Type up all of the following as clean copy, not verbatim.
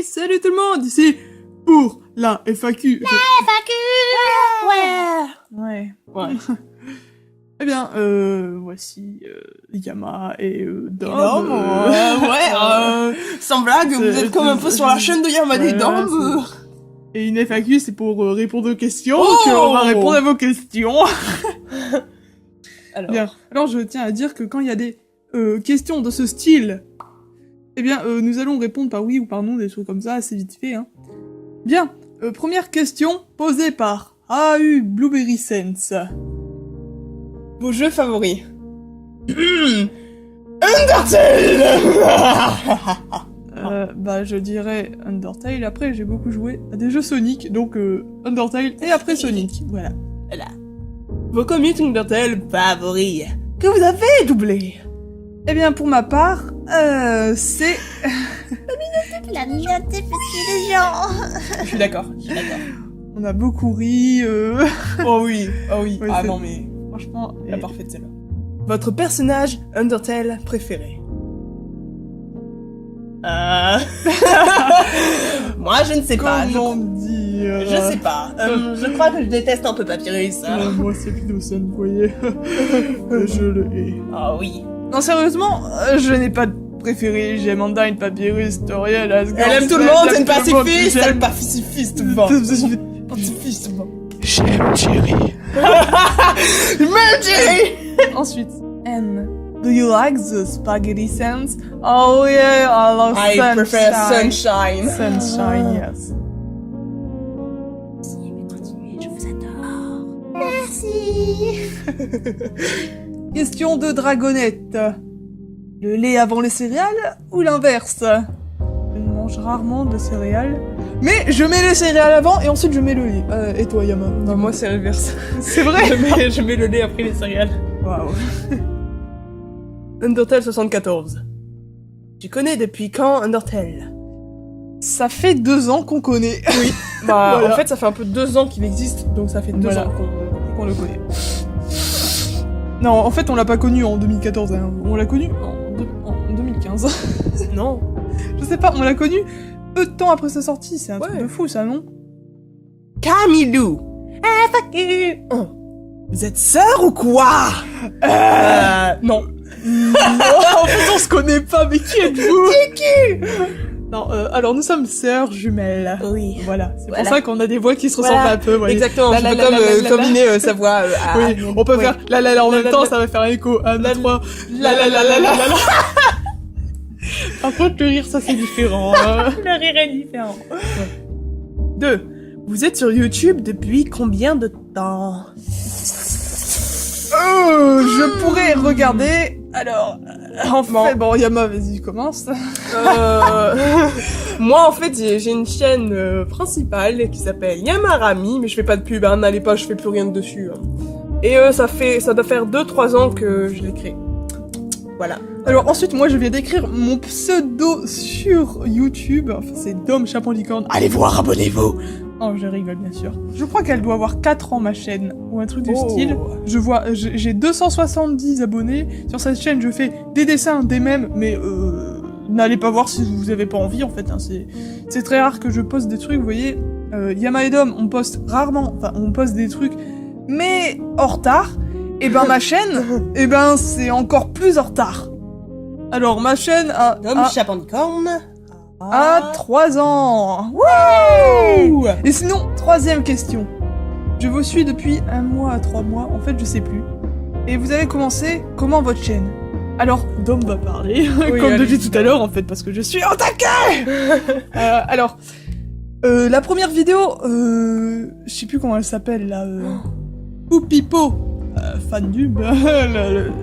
salut tout le monde, ici pour la FAQ. Ouais. Eh bien, voici Yama et Dom. Sans blague, vous êtes comme un peu sur la chaîne de Yama des Dom. Et une FAQ, c'est pour répondre aux questions, Oh donc on va répondre à vos questions. Alors, Bien. Alors, je tiens à dire que quand il y a des questions de ce style, eh bien, nous allons répondre par oui ou par non, des choses comme ça, assez vite fait, hein. Bien, première question posée par AU Blueberry Sense. vos jeux favoris. Undertale. Bah, je dirais Undertale. Après, j'ai beaucoup joué à des jeux Sonic, donc Undertale et après Sonic. Voilà. Voilà. Vos comics Undertale favoris que vous avez doublé. Eh bien, pour ma part, c'est... La mignonneté fait les gens. Je suis d'accord. On a beaucoup ri, Oh oui. Ouais, Ah c'est- non mais franchement... la parfaite celle-là. Votre personnage Undertale préféré. Moi je ne sais pas. Comment dire Je sais pas. Je crois que je déteste un peu Papyrus. Moi, c'est Pidocen, vous voyez. Je le hais. Ah oui. Non, sérieusement, je n'ai pas de préféré. J'aime Undyne, Papyrus, Toriel, Asgore... Elle aime tout le monde, c'est une j'aime tout le monde, pacifiste. j'aime- Elle pacifiste va. Pacifiste va. J'aime Jerry. Même Jerry. Ensuite, N. Do you like the spaghetti sense? Oh yeah, I love I sunshine. prefer sunshine. Sunshine, yes. Continuez, je vous adore. Merci. Question de Dragonette. Le lait avant les céréales ou l'inverse? Je mange rarement de céréales, mais je mets les céréales avant et ensuite je mets le lait. Et toi, Yama? Non, moi c'est l'inverse. C'est vrai? je mets le lait après les céréales. Waouh. Undertale 74. Tu connais depuis quand Undertale? Ça fait 2 ans qu'on connaît. Oui. Bah Voilà. en fait ça fait un peu 2 ans qu'il existe, donc ça fait 2 Voilà. ans qu'on le connaît. Non, en fait, on l'a pas connu en 2014, hein. On l'a connu en 2015. Non. Je sais pas, on l'a connu peu de temps après sa sortie, c'est un truc Ouais. de fou ça, non? Camilou. Vous êtes sœurs ou quoi? Non. En fait, on se connaît pas, mais qui êtes-vous? Qui? Non, alors nous sommes sœurs jumelles. Oui. Voilà, c'est Voilà. pour ça qu'on a des voix qui se ressemblent Voilà. un peu, voyez. Exactement, La, je la, peux la, comme la, la, la, combiner sa voix à... Oui, on peut ouais. faire la en La, même la, temps, la. ça va faire écho. 1, 2, 3. La. Par contre, le rire, ça c'est différent. Hein. Le rire est différent. 2. Vous êtes sur YouTube depuis combien de temps? Je pourrais regarder. Alors, en fait, bon, Yama, vas-y, commence. Moi, en fait, j'ai une chaîne principale qui s'appelle Yamarami, mais je fais pas de pub, hein, n'allez pas, je fais plus rien dessus. Hein. Et ça doit faire 2-3 ans que je l'ai créé. Voilà. Alors ensuite, moi, je viens d'écrire mon pseudo sur YouTube. Enfin, c'est Dom Chapandicorne. Allez voir, abonnez-vous. Oh, je rigole, bien sûr. Je crois qu'elle doit avoir 4 ans, ma chaîne, ou un truc du Oh. style. J'ai 270 abonnés. Sur cette chaîne, je fais des dessins, des mèmes, mais n'allez pas voir si vous avez pas envie, en fait. Hein. C'est très rare que je poste des trucs, vous voyez. Yama et Dom, on poste rarement, enfin, on poste des trucs, mais en retard. Et ben, ma chaîne, et ben, c'est encore plus en retard. Alors, ma chaîne a... Dom Chapandicorne. à 3 ans. Wouh! Et sinon, 3e question. Je vous suis depuis 1 mois à 3 mois, en fait je sais plus. Et vous avez commencé comment votre chaîne? Alors, Dom va parler, Oui, comme allez. depuis tout à l'heure en fait, parce que je suis en taquet. Alors, la première vidéo, je sais plus comment elle s'appelle là, Poupipo, fan du,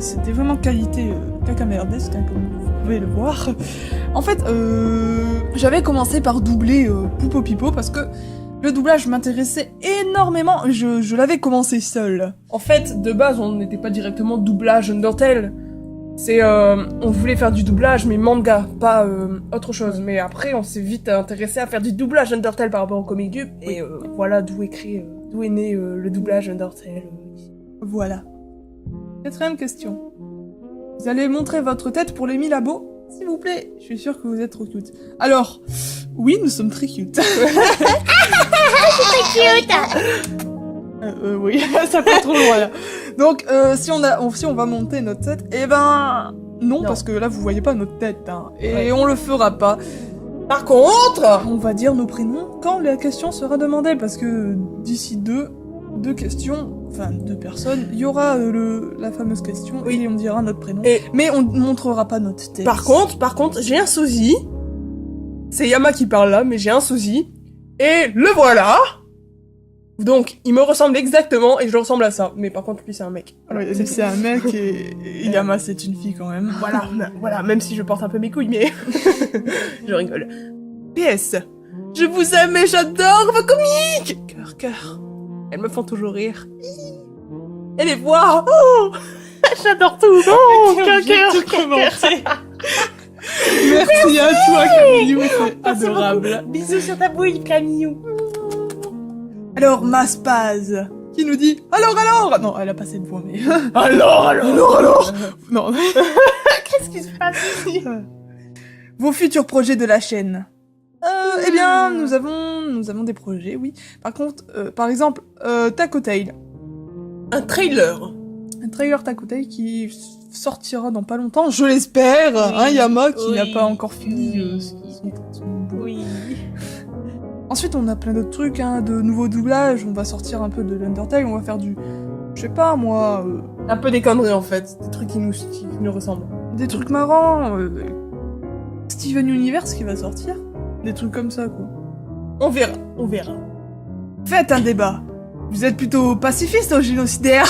c'était vraiment qualité caca merdesque, hein, comme vous pouvez le voir. En fait, j'avais commencé par doubler Poupo Pipo parce que le doublage m'intéressait énormément. Je l'avais commencé seul. En fait, de base, on n'était pas directement doublage Undertale. C'est, on voulait faire du doublage, mais manga, pas autre chose. Mais après, on s'est vite intéressé à faire du doublage Undertale par rapport au comic dub. Et voilà d'où est né le doublage Undertale. Voilà. 4e question. Vous allez montrer votre tête pour les 1000 abos? s'il vous plaît. Je suis sûre que vous êtes trop cute. Alors, oui, nous sommes très cute. Cute. Oui, ça fait trop loin là. Donc, si on va monter notre tête, eh ben, non, parce que là, vous voyez pas notre tête, hein. Et Ouais. on le fera pas. Par contre, On va dire nos prénoms quand la question sera demandée, parce que d'ici deux questions, enfin deux personnes, il y aura la fameuse question et on dira notre prénom. Et- Mais on ne montrera pas notre tête. par contre, j'ai un sosie. C'est Yama qui parle là, mais j'ai un sosie. Et le voilà. Donc, il me ressemble exactement et je ressemble à ça. Mais par contre, lui, c'est un mec. Voilà, Ouais, c'est un mec et Yama c'est une fille quand même. Voilà, même si je porte un peu mes couilles, mais je rigole. PS, je vous aime et j'adore vos comiques. Cœur. Elles me font toujours rire. Et les voix. Oh, j'adore tout. Oh, cœur. Merci à toi Camille, c'est adorable. Bisous sur ta bouille, Camille. Alors Maspaz qui nous dit alors non elle a pas cette voix mais Alors. non Qu'est-ce qui se passe ici? vos futurs projets de la chaîne. Eh bien nous avons des projets oui. Par contre par exemple Taco Tail. Un trailer. Un trailer Taco Tail qui sortira dans pas longtemps, je l'espère. Hein, Yama qui n'a pas encore fini son boulot. Oui. Ensuite, on a plein d'autres trucs, hein, de nouveaux doublages. On va sortir un peu de l'Undertale, on va faire je sais pas moi, Un peu des conneries en fait, des trucs qui nous ressemblent. des trucs marrants. Steven Universe qui va sortir, des trucs comme ça quoi. On verra. Faites un débat. Vous êtes plutôt pacifiste ou génocidaire?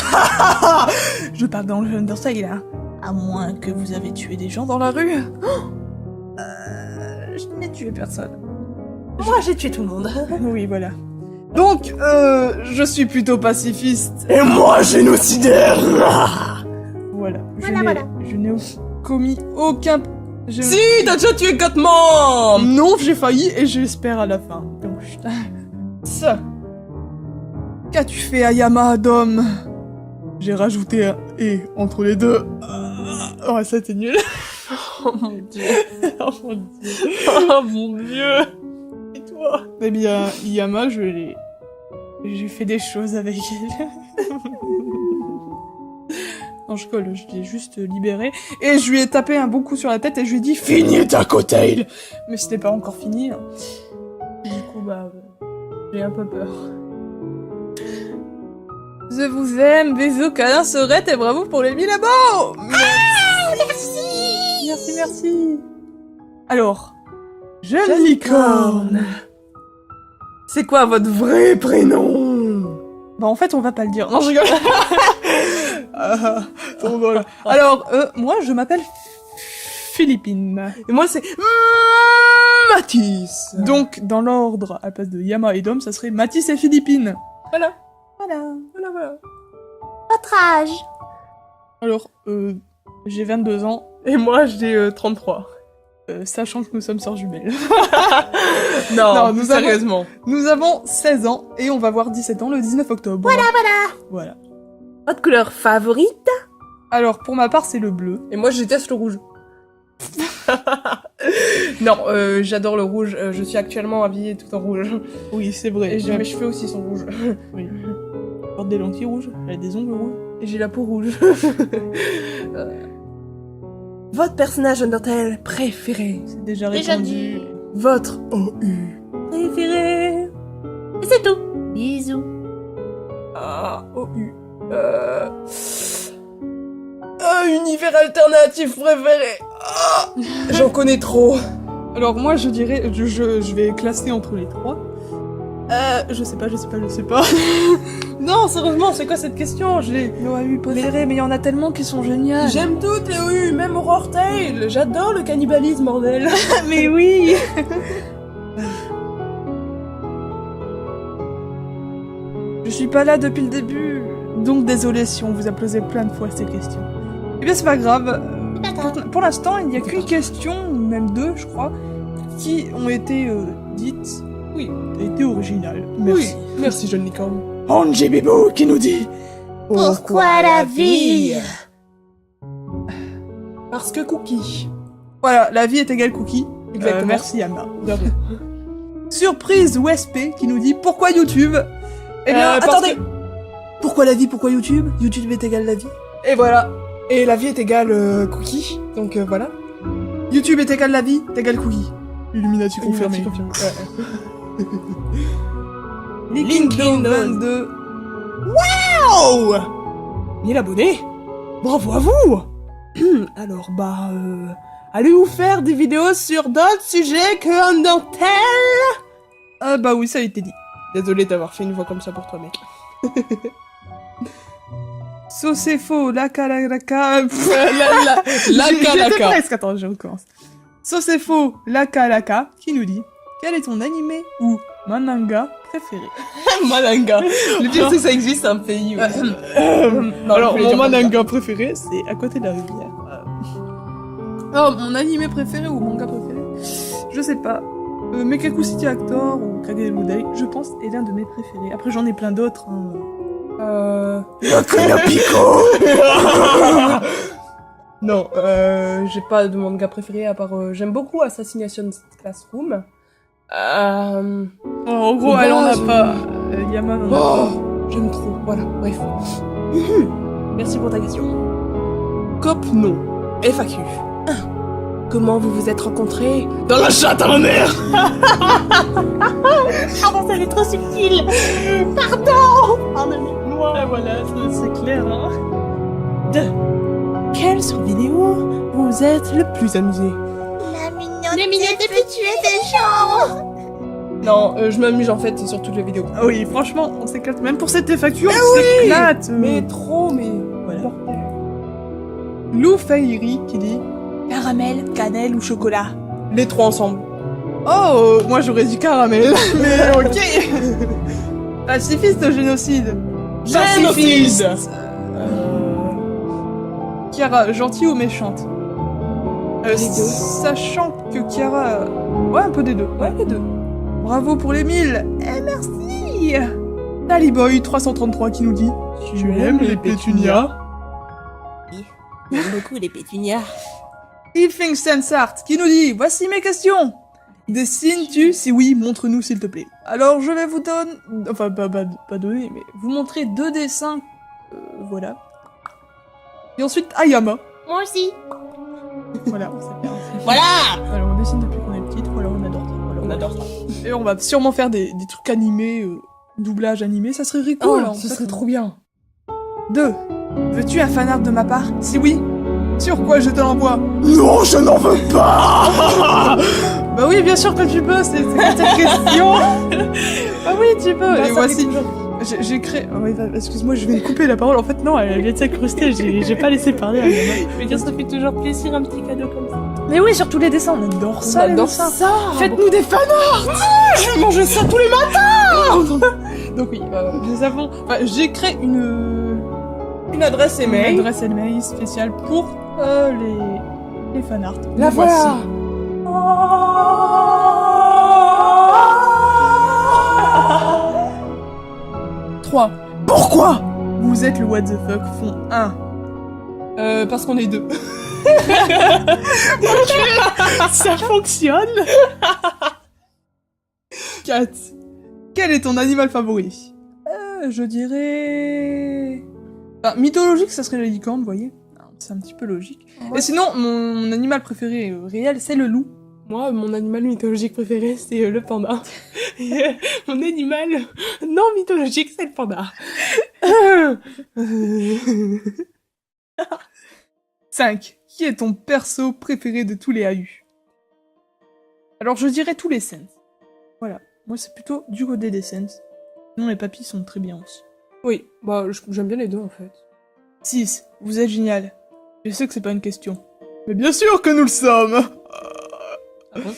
Je parle dans l'Undertale, hein. À moins que vous avez tué des gens dans la rue. Je n'ai tué personne. Moi, j'ai tué tout le monde. Oui, voilà. Donc, je suis plutôt pacifiste. Et moi, génocidaire. Voilà. Voilà. Je n'ai commis aucun... Si, t'as déjà tué 4 membres. Non, j'ai failli et j'espère à la fin. Donc, putain. Ça. Qu'as-tu fait à Yama, Dom? J'ai rajouté un « et » entre les deux. Oh, ça c'était nul. Oh mon dieu. Oh mon dieu. Oh mon dieu. Et toi? Eh bien, Yama, j'ai fait des choses avec elle. Non, je colle, je l'ai juste libéré. Et je lui ai tapé un bon coup sur la tête et je lui ai dit « Finis Taco Tail !» Mais c'était pas encore fini. Hein. Du coup, j'ai un peu peur. Je vous aime, bisous, câlins, seurettes et bravo pour les 1000 abos. Merci. Alors, jeune licorne. C'est quoi votre vrai prénom? Bah en fait, on va pas le dire. Non, je rigole. Trop drôle. Alors, moi, je m'appelle Philippine. Et moi, c'est Mathis. Donc, dans l'ordre, à la place de Yama et Dom, ça serait Mathis et Philippine. Voilà. Voilà. Votre âge. Alors, j'ai 22 ans, Et moi, j'ai 33. sachant que nous sommes sœurs jumelles. Non, nous sérieusement. Nous avons 16 ans et on va voir 17 ans le 19 octobre. Voilà. Votre couleur favorite? Alors, pour ma part, c'est le bleu. Et moi, je déteste le rouge. Non, j'adore le rouge. Je suis actuellement habillée tout en rouge. Oui, c'est vrai. Et mes cheveux aussi sont rouges. Oui. Elle porte des lentilles rouges, elle a des ongles rouges. Et j'ai la peau rouge. Votre personnage Undertale préféré? C'est déjà Déjà répondu. dit. Votre OU préféré? Et c'est tout. Bisous. Ah, OU. Univers alternatif préféré. Ah, j'en connais trop. Alors moi, je dirais, je vais classer entre les trois. Je sais pas. Non, sérieusement, c'est quoi cette question? Je l'ai... Oui, préféré, mais il y en a tellement qui sont géniales. J'aime toutes les OU, même Horror Tale. J'adore le cannibalisme, bordel. Mais oui. Je suis pas là depuis le début, donc désolé si on vous a posé plein de fois ces questions. Eh bien, c'est pas grave. C'est pas grave. Pour l'instant, il n'y a qu'une question, ou même deux, je crois, qui ont été dites. Oui, été originales. Merci. Oui, merci, jeune licorne. Angie Bibou qui nous dit Pourquoi la vie? Parce que Cookie. Voilà, la vie est égale cookie. Exactement. Merci Yama. Surprise WSP qui nous dit pourquoi YouTube. Eh bien, parce attendez. Pourquoi la vie, pourquoi YouTube? YouTube est égal la vie. Et voilà. Et la vie est égale cookie. Donc voilà. YouTube est égal la vie, est égal cookie. Illuminati confirmé. Confirmé. LinkedIn 22. Wow 1000 abonnés. Bravo à vous. Alors allez vous faire des vidéos sur d'autres sujets que Undertale. Ah bah oui, ça a été dit. Désolé d'avoir fait une voix comme ça pour toi, mec. So c'est faux, laka. Laka, J'étais laka. presque, attends, je recommence. So c'est faux, laka, qui nous dit quel est ton animé ou manga préféré? Mananga. Le pire c'est que ça existe, un pays. Non, Alors, je voulais mon dire manga préféré, c'est À côté de la rivière. Oh, mon animé préféré ou manga préféré? Je sais pas. Mekaku City Actor ou Kage no Dai, je pense, est l'un de mes préférés. Après, j'en ai plein d'autres. Non, j'ai pas de manga préféré à part j'aime beaucoup Assassination Classroom. En gros, elle en a pas. Yama n'en a pas. J'aime trop. Voilà, bref. Merci pour ta question. Cop non. FAQ. 1. Comment vous vous êtes rencontrés? Dans la chatte à ma mère. Pardon, ça fait trop subtil. Pardon. Pardonnez-moi. Voilà, c'est clair, hein. 2. Quel sur vidéo vous êtes le plus amusé? La mignonneté peut tuer des gens. Non, je m'amuse en fait sur toutes les vidéos. Ah oui, franchement, on s'éclate. Même pour cette FAQ, on s'éclate. Mais trop, mais Voilà. Lou Fairi qui dit Caramel, cannelle ou chocolat? les trois ensemble. oh, moi j'aurais dit caramel, mais ok. Pacifiste ou génocide? Pacifiste. Kiara, gentille ou méchante? Les deux. Sachant que Kiara... Ouais, un peu des deux. Ouais, les deux. Bravo pour les 1000. Et merci. Taliboy 333 qui nous dit tu aimes les pétunias? J'aime beaucoup les pétunias. Ifing Sensart qui nous dit voici mes questions. Dessines-tu? Si oui, montre-nous s'il te plaît. Alors je vais vous donner... Enfin, pas donner, mais vous montrer 2 dessins. Voilà. Et ensuite Ayama. Moi aussi. Voilà, on s'appelle. Voilà. Voilà, on dessine depuis qu'on est petite, voilà, on adore ça. Voilà, On adore ça. Et on va sûrement faire des trucs animés, doublage animé, ça serait cool. hein, ce serait trop bien. 2. Veux-tu un fanart de ma part? Si oui, sur quoi je te l'envoie? Non, je n'en veux pas. Bah oui, bien sûr que tu peux, c'est quoi cette question? Bah oui, tu peux. Bah, Et ça voici, fait toujours- j'ai créé... Oh, oui, excuse-moi, je vais me couper la parole. En fait, non, elle vient de s'incruster, j'ai pas laissé parler à Yama. Je veux dire, ça fait toujours plaisir un petit cadeau comme ça. Mais oui, sur tous les dessins, on adore ça, les dessins. ça. Faites-nous des fanarts. Je vais manger ça tous les matins. Donc oui, nous avons... Enfin, j'ai créé une adresse email. Une adresse email spéciale pour les fanarts. La Nous voilà. voici. 3. Pourquoi vous êtes le what the fuck font 1? Parce qu'on est deux. Ça fonctionne. 4. Quel est ton animal favori? Je dirais... Enfin, mythologique, ça serait la licorne, vous voyez. C'est un petit peu logique. Ouais. Et sinon, mon animal préféré réel, c'est le loup. Moi, mon animal mythologique préféré, c'est le panda. Mon animal non mythologique, c'est le panda. 5. Qui est ton perso préféré de tous les AU? Alors, je dirais tous les Sens. Voilà. Moi, c'est plutôt du côté des Sens. Sinon, les papis sont très bien aussi. Oui, bah j'aime bien les deux en fait. 6. Vous êtes génial. Je sais que c'est pas une question. Mais bien sûr que nous le sommes. Ah bon?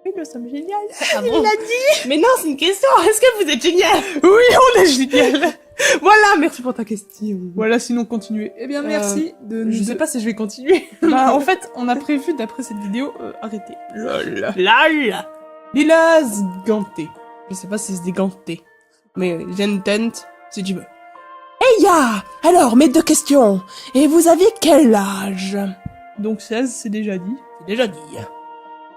Oui, nous sommes génial. Ah bon? Mais non, c'est une question. Est-ce que vous êtes génial? Oui, on est génial. Voilà, merci pour ta question. Voilà, sinon continuez. Eh bien, merci de... Je sais pas si je vais continuer. Bah, en fait, on a prévu, d'après cette vidéo, arrêter. Lol. Lol. Lilas Ganté. Je sais pas si c'est des gantés. Mais j'entends si tu veux. Hey ya! Alors, mes 2 questions. Et vous avez quel âge? Donc 16, c'est déjà dit. C'est déjà dit.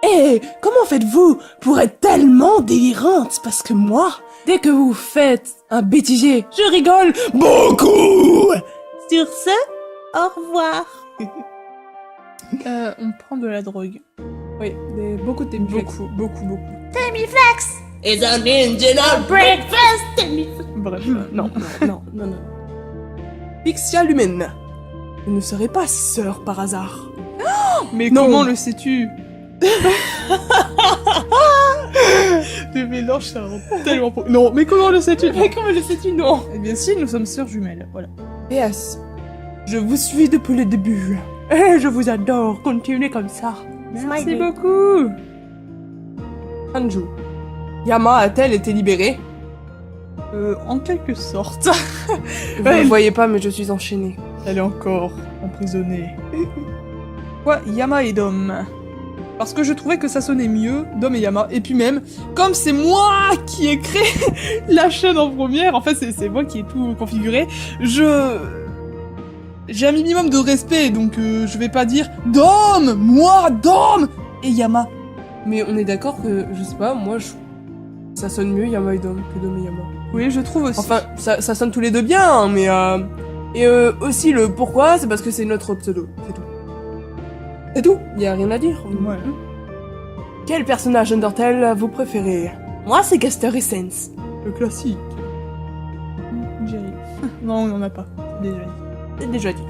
Eh, comment faites-vous pour être tellement délirante? Parce que moi, dès que vous faites un bêtisier, je rigole beaucoup. Sur ce, au revoir. On prend de la drogue. Oui, beaucoup de Beaucoup. Temiflex is an indigenous breakfast. Temiflex. Bref. Non. Pixia Lumen. Vous ne serez pas sœur par hasard. Mais Non. comment le sais-tu? Le mélange, ça rend tellement... Non, mais comment le sais-tu? Mais comment le sais-tu? Non. Eh bien si, nous sommes sœurs jumelles, voilà. PS, je vous suis depuis le début. Et je vous adore. Continuez comme ça. Merci beaucoup. Anju, Yama a-t-elle été libérée? En quelque sorte. Vous ne le voyez pas, mais je suis enchaînée. Elle est encore emprisonnée. Quoi, Yama et Dom? Parce que je trouvais que ça sonnait mieux, Dom et Yama. Et puis même, comme c'est moi qui ai créé la chaîne en première, en fait c'est moi qui ai tout configuré, j'ai un minimum de respect, donc je vais pas dire Dom, moi, Dom et Yama. Mais on est d'accord que, je sais pas, moi, ça sonne mieux Yama et Dom que Dom et Yama. Oui, je trouve aussi. Enfin, ça sonne tous les deux bien, hein, mais et aussi le pourquoi, c'est parce que c'est notre pseudo, c'est tout. C'est tout, y a rien à dire. Ouais. Quel personnage Undertale vous préférez? Moi, c'est Gaster Essence. Le classique. Jerry. Non, on n'en a pas. C'est déjà dit. C'est déjà dit.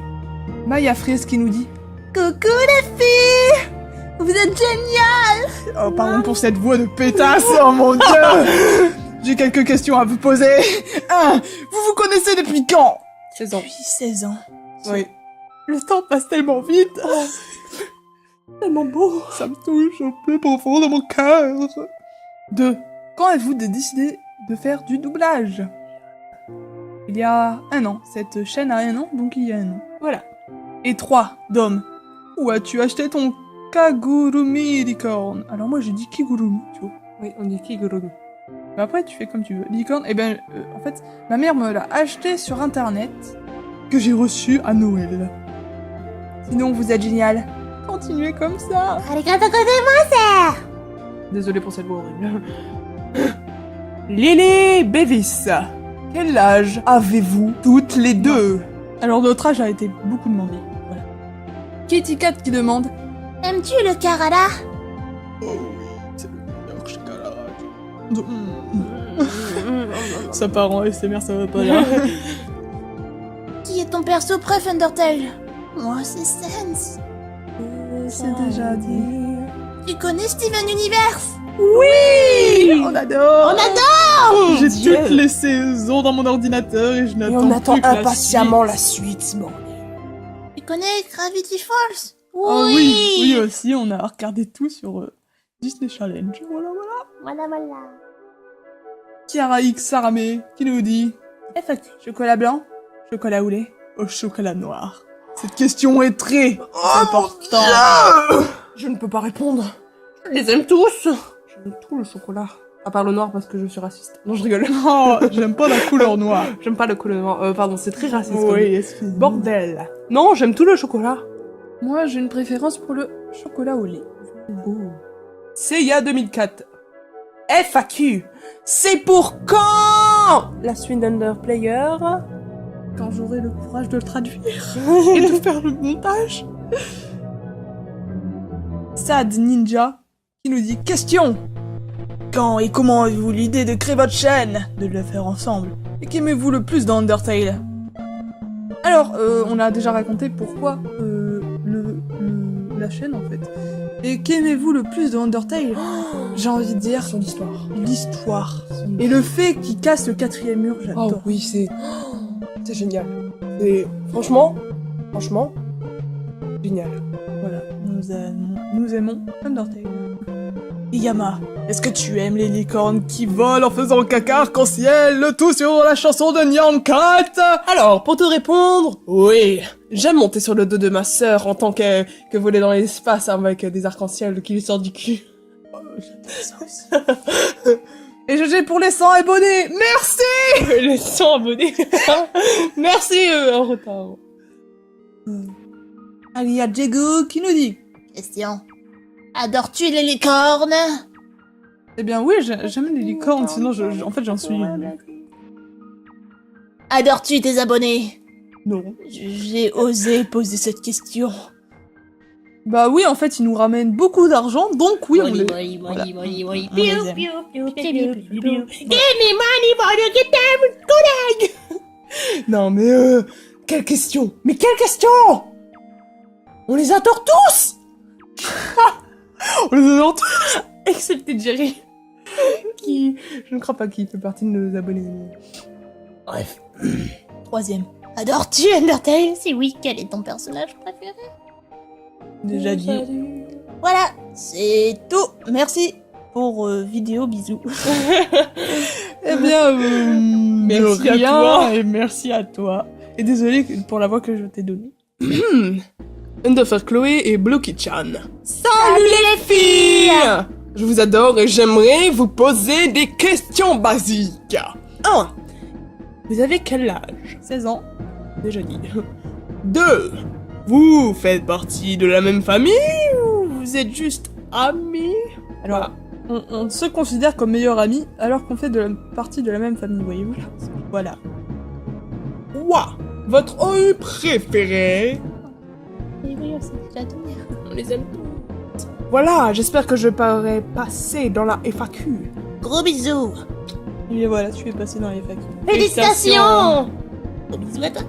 Maya Freeze qui nous dit Coucou les filles. Vous êtes génial. Oh, pardon pour cette voix de pétasse, oh mon dieu. J'ai quelques questions à vous poser. 1. Vous vous connaissez depuis quand? 16 ans. Depuis 16 ans. Oui. Le temps passe tellement vite. Tellement beau. Ça me touche au plus profond de mon cœur. 2. Quand avez-vous décidé de faire du doublage? Il y a 1 an. Cette chaîne a 1 an, donc il y a 1 an. Voilà. Et 3. Dom, où as-tu acheté ton Kagurumi licorne? Alors moi j'ai dit Kigurumi, tu vois. Oui, on dit Kigurumi. Mais après tu fais comme tu veux. Licorne, eh ben en fait, ma mère me l'a acheté sur internet, que j'ai reçu à Noël. Sinon vous êtes génial. Continuez comme ça. Arigato gozaimasu. Désolé pour cette voix horrible. Lily Bevis. Quel âge avez-vous toutes les deux? Alors notre âge a été beaucoup demandé. Voilà. Kitty Cat qui demande Aimes-tu le Karada? Oh oui, c'est le meilleur chocolat. Ça part en SMR, ça va pas là. Qui est ton perso préf Undertale? Moi c'est Sense. C'est déjà dit. Tu connais Steven Universe? Oui, on adore. On adore. J'ai Dieu. toutes les saisons dans mon ordinateur et je Et n'attends on attend plus que la impatiemment suite. la suite, bon. Tu connais Gravity Falls? Ah oui, aussi, on a regardé tout sur Disney Challenge. Voilà. Voilà. Kiara X Saramé qui nous dit FAQ, chocolat blanc, chocolat au lait, au chocolat noir. Cette question est très importante. Je ne peux pas répondre. Je les aime tous. J'aime tout le chocolat. À part le noir parce que je suis raciste. Non, je rigole. Oh, j'aime pas la couleur noire. J'aime pas le couleur noir. Pardon, c'est très raciste. comme Oui, dit. excuse-moi. Bordel. Non, j'aime tout le chocolat. Moi, j'ai une préférence pour le chocolat au lait. Seiya 2004. FAQ. C'est pour quand la suite d'Underplayer? Quand j'aurai le courage de le traduire et de faire le montage. Sad Ninja qui nous dit question. Quand et comment avez-vous l'idée de créer votre chaîne, de le faire ensemble? Et qu'aimez-vous le plus dans Undertale? Alors, on a déjà raconté pourquoi la chaîne en fait. Et qu'aimez-vous le plus dans Undertale? J'ai envie de dire Son histoire. l'histoire. Et le fait qu'il casse le 4e mur, j'adore. Oh oui, c'est génial. C'est franchement, génial. Voilà, nous aimons Undertale. Et Yama, est-ce que tu aimes les licornes qui volent en faisant caca arc-en-ciel, le tout sur la chanson de Nyan Cat? Alors, pour te répondre, oui, j'aime monter sur le dos de ma sœur en tant que voler dans l'espace avec des arcs-en-ciel qui lui sortent du cul. J'adore ça aussi. Et GG pour les 100 abonnés, merci! Les 100 abonnés. Merci, en retard. Alia Diego qui nous dit Question. Adores-tu les licornes? Eh bien oui, j'aime les licornes, sinon en fait j'en suis une. Adores-tu tes abonnés? Non. J'ai osé poser cette question. Bah oui, en fait, ils nous ramènent beaucoup d'argent, donc oui, on les... Voilà. Give On les aime. me money for you get them. Non mais quelle question? Mais quelle question? On les adore tous! On les adore tous. Excepté Jerry. Qui, je ne crois pas qu'il fait partie de nos abonnés. Bref. Troisième. Adores-tu Undertale? Si oui, quel est ton personnage préféré? Déjà dit. Voilà, c'est tout. Merci pour vidéo, bisous. Eh bien, Merci de à rien, toi. et merci à toi. Et désolé pour la voix que je t'ai donnée. Underfair Chloé et Blocky-chan. Salut les filles! Je vous adore et j'aimerais vous poser des questions basiques. 1. Vous avez quel âge? 16 ans. Déjà dit. 2. Vous faites partie de la même famille ou vous êtes juste amis? Alors, on se considère comme meilleurs amis alors qu'on fait partie de la même famille, voyez-vous. Voilà. 3. Votre OU préféré? On les aime tous. Voilà, j'espère que je pourrai passer dans la FAQ. Gros bisous. Et voilà, tu es passé dans les FAQ. Félicitations. Gros bisous à toi.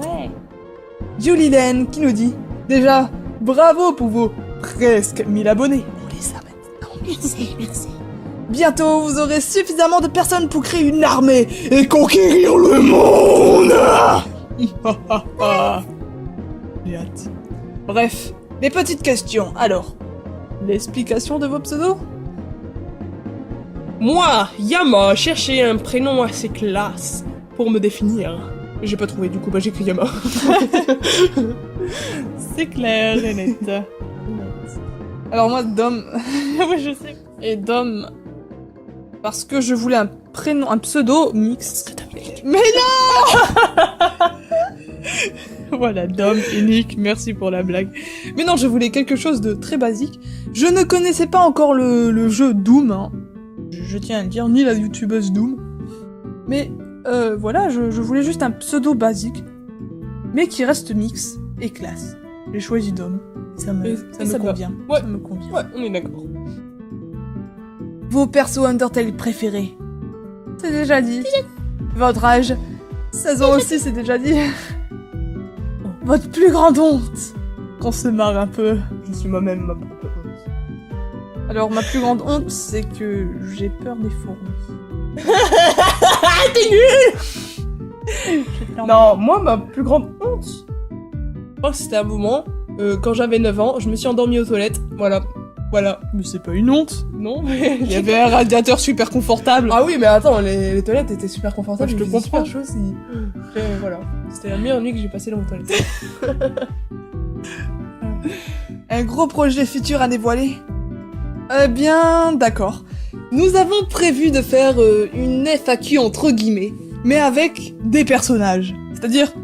Ouais. Julie Len qui nous dit déjà bravo pour vos presque 1000 abonnés. On les a maintenant. Merci, merci. Bientôt vous aurez suffisamment de personnes pour créer une armée et conquérir le monde. J'ai hâte. Bref, les petites questions. Alors, l'explication de vos pseudos? Moi, Yama, cherchais un prénom assez classe pour me définir. J'ai pas trouvé, du coup, bah j'écris Yama. C'est clair et net. Alors moi, Dom... oui, je sais. Et Dom... Parce que je voulais un prénom, un pseudo mixte. Mais non. Voilà, Dom et Nick, merci pour la blague. Mais non, je voulais quelque chose de très basique. Je ne connaissais pas encore le jeu Doom, hein. Je tiens à le dire, ni la youtubeuse Doom. Mais voilà, je voulais juste un pseudo basique, mais qui reste mix et classe. J'ai choisi Dom. Ça me va. convient. Ouais. Ça me convient. Ouais, on est d'accord. Vos persos Undertale préférés? C'est déjà dit. Votre âge? 16 ans aussi, c'est déjà dit. Votre plus grande honte? Qu'on se marre un peu. Je suis moi-même ma propre honte. Alors, ma plus grande honte, c'est que j'ai peur des fourmis. T'es nul! Non, moi, ma plus grande honte, oh, c'était un moment, quand j'avais 9 ans, je me suis endormie aux toilettes, voilà. Mais c'est pas une honte. Non, mais... Il y avait un radiateur super confortable. Ah oui, mais attends, les toilettes étaient super confortables, Ouais, je te il faisait comprends. super chaud, voilà. C'était la meilleure nuit que j'ai passée dans mon toilette. Un gros projet futur à dévoiler? Eh bien, d'accord. Nous avons prévu de faire une FAQ entre guillemets, mais avec des personnages. C'est-à-dire...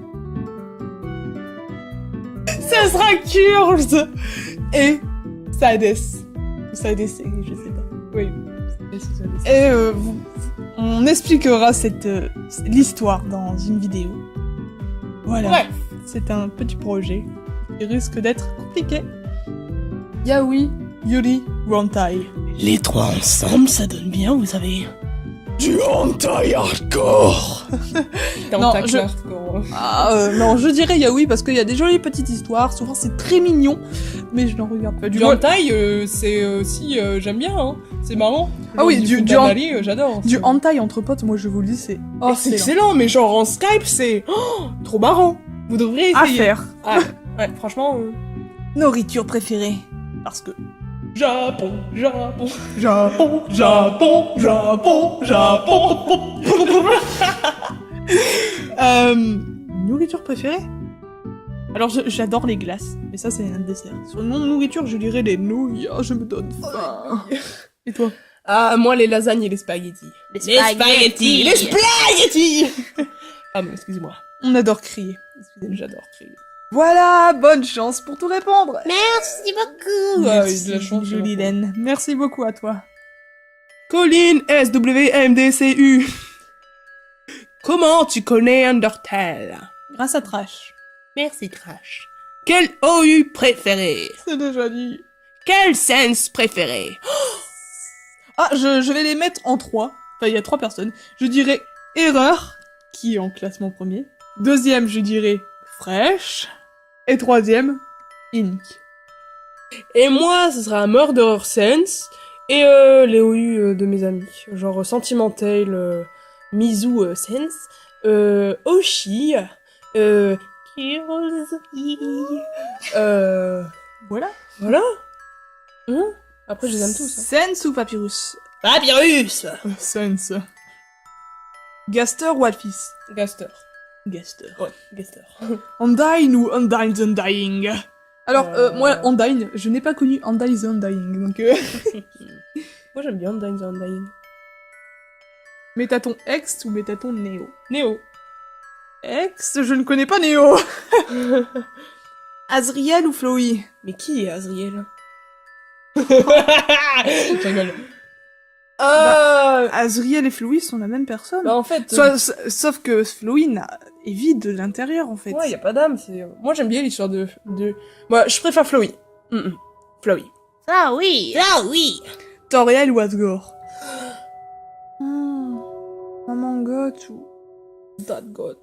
Ça sera Kurz et Sades. Sades, je sais pas. Oui. Et on expliquera l'histoire dans une vidéo. Voilà. Ouais. C'est un petit projet qui risque d'être compliqué. Yaoi, Yuri, Rontai. Les trois ensemble, ça donne bien, vous savez. Du hentai hardcore. Non, non, je dirais Yaoi parce qu'il y a des jolies petites histoires. Souvent c'est très mignon, mais je n'en regarde pas. Du hentai, c'est aussi, j'aime bien, hein. C'est marrant. Ah oui, du j'adore. Du hentai entre potes, moi je vous le dis, c'est C'est excellent, mais genre en Skype, c'est trop marrant. Vous devriez essayer. à faire. Ah, ouais, franchement. Nourriture préférée. Parce que... Japon. Nourriture préférée? Alors j'adore les glaces, mais ça c'est un dessert. Sur mon nourriture, je dirais les nouilles. Oh, je me donne faim. Et toi? Ah, moi les lasagnes et les spaghettis. Les spaghettis. Les spaghettis. Ah, mais excusez-moi. On adore crier. J'adore crier. Voilà, bonne chance pour tout répondre. Merci beaucoup. Ah oui, de la chance, Julie Laine. Merci beaucoup à toi. Colline SWMDCU. Comment tu connais Undertale? Grâce à Trash. Merci, Trash. Quel OU préféré? C'est déjà dit. Quel sense préféré? Ah, je vais les mettre en 3. Enfin, il y a 3 personnes. Je dirais Erreur, qui est en classement premier. Deuxième, je dirais Fresh. Et troisième, Ink. Et moi, ce sera Murder Sense et les OU de mes amis. Genre Sentimental, Mizu Sense, Oshi, Kills. Voilà. voilà. Après, je les aime tous. Hein. Sense ou Papyrus? Papyrus. Sense. Gaster ou Alphys? Gaster. Gaster. Ouais, Gaster. Undyne ou Undyne the Undying? Alors, moi, Euh. Undyne, je n'ai pas connu Undyne the Undying, donc Moi, j'aime bien Undyne the Undying. Métaton X ou Métaton Néo? Néo. X, je ne connais pas Néo. Azriel ou Flowey? Mais qui est Azriel? Je rigole. Azriel et Flowey sont la même personne. Bah, en fait... Sauf que Flowey est vide de l'intérieur, en fait. ouais, y a pas d'âme, c'est... Moi, j'aime bien l'histoire de... Moi, je préfère Flowey. Flowey. Ah oui. Ah oui. Toriel ou Asgore? Maman Goth ou... That got...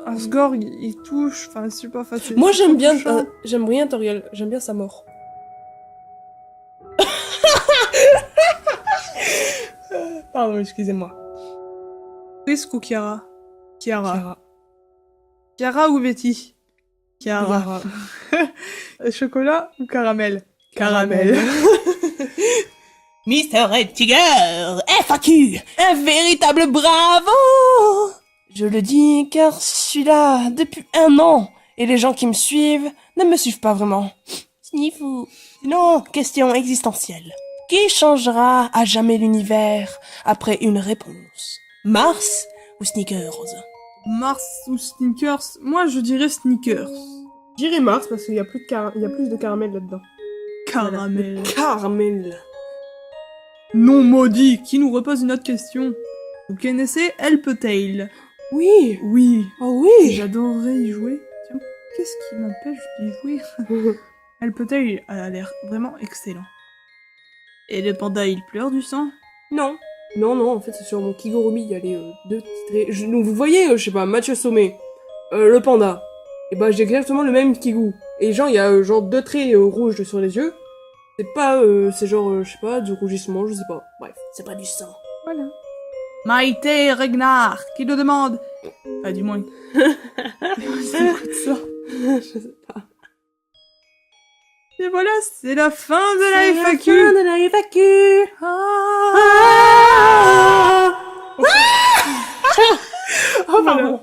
Asgore, il touche, enfin, c'est pas facile. Moi, C'est j'aime trop bien... touchant. j'aime bien Toriel. J'aime bien sa mort. Pardon, excusez-moi. Frisk ou Kiara? Chiara. Kiara ou Betty? Kiara. Chocolat ou caramel? Caramel. Mr. Red Tiger. FAQ. Un véritable bravo. Je le dis car je suis là depuis 1 an et les gens qui me suivent ne me suivent pas vraiment. Sniffou. Non, question existentielle. Qui changera à jamais l'univers après une réponse? Mars ou Sneakers? Mars ou Snickers? Moi, je dirais Snickers. J'irai Mars parce qu'il y a plus de caramel là-dedans. Caramel. Caramel. Non maudit, qui nous repose une autre question. Vous connaissez Helptail? Oui. Oui. Oh oui. J'adorerais y jouer. Tiens, qu'est-ce qui m'empêche d'y jouer? Helptail a l'air vraiment excellent. Et le panda, il pleure du sang? Non. Non, en fait, c'est sur mon Kigurumi, il y a les 2 titrés. Donc, vous voyez, je sais pas, Mathieu Sommet, le panda. Et bah, j'ai exactement le même Kigu. Et genre, il y a genre 2 traits rouges sur les yeux. C'est pas, c'est genre, je sais pas, du rougissement, je sais pas. Bref, c'est pas du sang. Voilà. Maïté Regnar, qui nous demande... Enfin, du moins... Écoute ça. Je sais pas. Et voilà, c'est la fin de la C'est FAQ. fin de la FAQ. Ah. Oh, pardon.